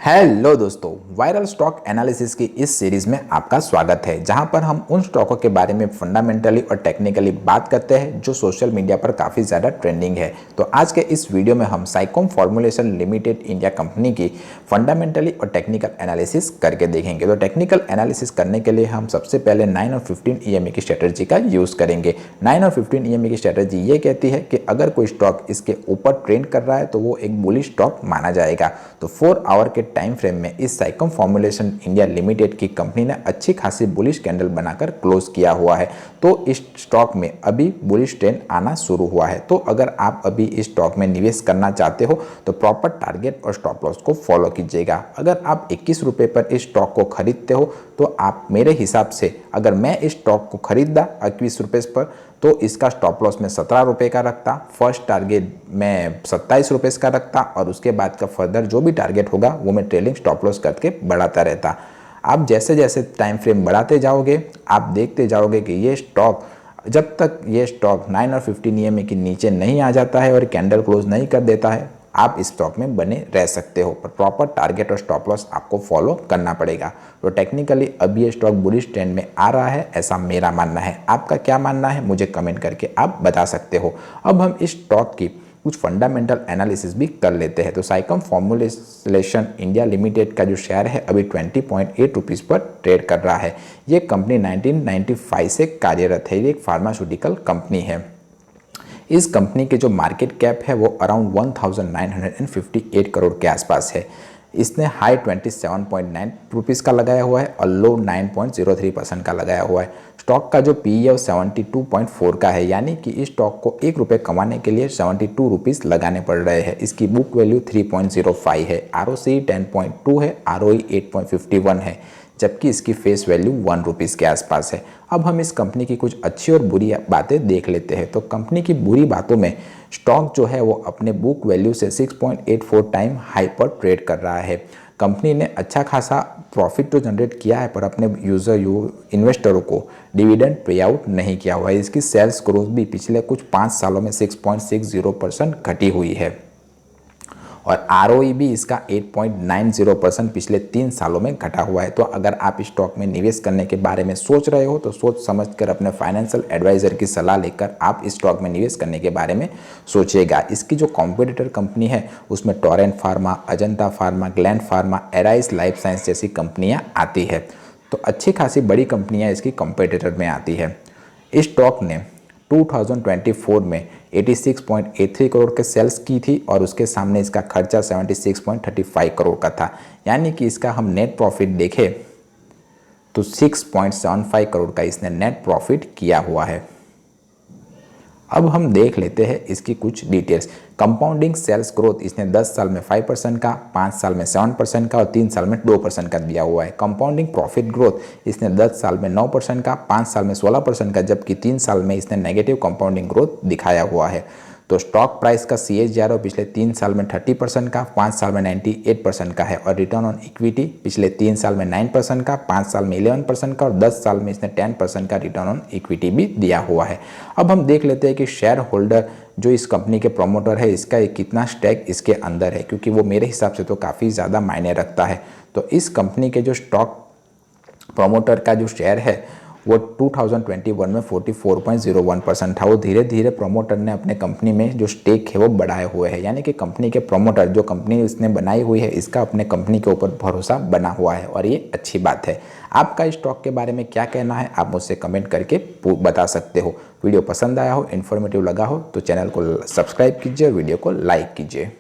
Hello दोस्तों, viral stock analysis की इस सीरीज में आपका स्वागत है, जहां पर हम उन स्टॉकों के बारे में फंडामेंटली और टेक्निकली बात करते हैं जो सोशल मीडिया पर काफ़ी ज़्यादा ट्रेंडिंग है। तो आज के इस वीडियो में हम साइकॉम फॉर्मुलेशन लिमिटेड इंडिया कंपनी की फंडामेंटली और टेक्निकल एनालिसिस करके देखेंगे। तो टेक्निकल एनालिसिस करने के लिए हम सबसे पहले 9 और 15 EMA की स्ट्रेटजी का यूज़ करेंगे। 9 और 15 EMA की स्ट्रेटजी ये कहती है कि अगर कोई स्टॉक इसके ऊपर ट्रेंड कर रहा है तो वो एक बुलिश स्टॉक माना जाएगा। तो 4 आवर के टाइम फ्रेम में इस साइकॉम फॉर्मुलेशन इंडिया लिमिटेड की कंपनी ने अच्छी खासी बुलिश कैंडल बनाकर क्लोज किया हुआ है। तो इस स्टॉक में अभी बुलिश ट्रेंड आना शुरू हुआ है। तो अगर आप अभी इस स्टॉक में निवेश करना चाहते हो तो प्रॉपर टारगेट और स्टॉप लॉस को फॉलो कीजिएगा। अगर आप 21 रुपये पर इस स्टॉक को खरीदते हो तो आप मेरे हिसाब से, अगर मैं इस स्टॉक को खरीदा 21 रुपये पर, तो इसका स्टॉप लॉस में 17 रुपये का रखता, फर्स्ट टारगेट मैं 27 रुपये का रखता और उसके बाद का फर्दर जो भी टारगेट होगा वो मैं ट्रेलिंग स्टॉप लॉस करके बढ़ाता रहता। आप जैसे जैसे टाइम फ्रेम बढ़ाते जाओगे आप देखते जाओगे कि ये स्टॉक, जब तक ये स्टॉक 9 और 15 EMA के नीचे नहीं आ जाता है और कैंडल क्लोज नहीं कर देता है, आप इस स्टॉक में बने रह सकते हो, पर प्रॉपर टारगेट और स्टॉप लॉस आपको फॉलो करना पड़ेगा। तो टेक्निकली अभी ये स्टॉक बुलिश ट्रेंड में आ रहा है, ऐसा मेरा मानना है। आपका क्या मानना है मुझे कमेंट करके आप बता सकते हो। अब हम इस स्टॉक की कुछ फंडामेंटल एनालिसिस भी कर लेते हैं। तो साइकॉम फॉर्मुलेशन इंडिया लिमिटेड का जो शेयर है अभी 20.8 रुपीज़ पर ट्रेड कर रहा है। ये कंपनी 1995 से कार्यरत है। ये एक फार्मास्यूटिकल कंपनी है। इस कंपनी के जो मार्केट कैप है वो अराउंड 1958 करोड़ के आसपास है। इसने हाई 27.9 रुपीज़ का लगाया हुआ है और लो 9.03% का लगाया हुआ है। स्टॉक का जो PE है वो 72.4 का है, यानी कि इस स्टॉक को 1 रुपये कमाने के लिए 72 रुपीज़ लगाने पड़ रहे हैं। इसकी बुक वैल्यू 3.05 है, ROCE 10.2 है, ROE 8.51 है, जबकि इसकी फेस वैल्यू 1 रुपीज़ के आसपास है। अब हम इस कंपनी की कुछ अच्छी और बुरी बातें देख लेते हैं। तो कंपनी की बुरी बातों में स्टॉक जो है वो अपने बुक वैल्यू से 6.84 टाइम हाई पर ट्रेड कर रहा है। कंपनी ने अच्छा खासा प्रॉफिट तो जनरेट किया है पर अपने इन्वेस्टरों को डिविडेंड पे आउट नहीं किया हुआ है। इसकी सेल्स ग्रोथ भी पिछले कुछ 5 सालों में 6.60% घटी हुई है और ROE भी इसका 8.90% पिछले 3 सालों में घटा हुआ है। तो अगर आप स्टॉक में निवेश करने के बारे में सोच रहे हो तो सोच समझकर अपने फाइनेंशियल एडवाइज़र की सलाह लेकर आप इस स्टॉक में निवेश करने के बारे में सोचिएगा। इसकी जो कॉम्पिटिटर कंपनी है उसमें Torrent pharma, Ajanta pharma, gland pharma, Arise life science जैसी कंपनियाँ आती है। तो अच्छी खासी बड़ी कंपनियाँ इसकी कॉम्पिटिटर में आती है। इस स्टॉक ने 2024 में 86.83 करोड़ के सेल्स की थी और उसके सामने इसका खर्चा 76.35 करोड़ का था, यानी कि इसका हम नेट प्रॉफिट देखें तो 6.75 करोड़ का इसने नेट प्रॉफिट किया हुआ है। अब हम देख लेते हैं इसकी कुछ डिटेल्स। कंपाउंडिंग सेल्स ग्रोथ इसने 10 साल में 5% का, 5 साल में 7% का और 3 साल में 2% का दिया हुआ है। कंपाउंडिंग प्रॉफिट ग्रोथ इसने 10 साल में 9% का, 5 साल में 16% का, जबकि 3 साल में इसने नेगेटिव कंपाउंडिंग ग्रोथ दिखाया हुआ है। तो स्टॉक प्राइस का CAGR पिछले 3 साल में 30% का, 5 साल में 98% का है और रिटर्न ऑन इक्विटी पिछले 3 साल में 9% का, 5 साल में 11% का और 10 साल में इसने 10% का रिटर्न ऑन इक्विटी भी दिया हुआ है। अब हम देख लेते हैं कि शेयर होल्डर जो इस कंपनी के प्रमोटर है इसका कितना स्टेक इसके अंदर है, क्योंकि वो मेरे हिसाब से तो काफ़ी ज़्यादा मायने रखता है। तो इस कंपनी के जो स्टॉक प्रमोटर का जो शेयर है वो 2021 में 44.01% था। वो धीरे धीरे प्रमोटर ने अपने कंपनी में जो स्टेक है वो बढ़ाए हुए हैं, यानी कि कंपनी के प्रमोटर जो कंपनी इसने बनाई हुई है इसका अपने कंपनी के ऊपर भरोसा बना हुआ है और ये अच्छी बात है। आपका इस स्टॉक के बारे में क्या कहना है आप मुझसे कमेंट करके बता सकते हो। वीडियो पसंद आया हो, इन्फॉर्मेटिव लगा हो तो चैनल को सब्सक्राइब कीजिए और वीडियो को लाइक कीजिए।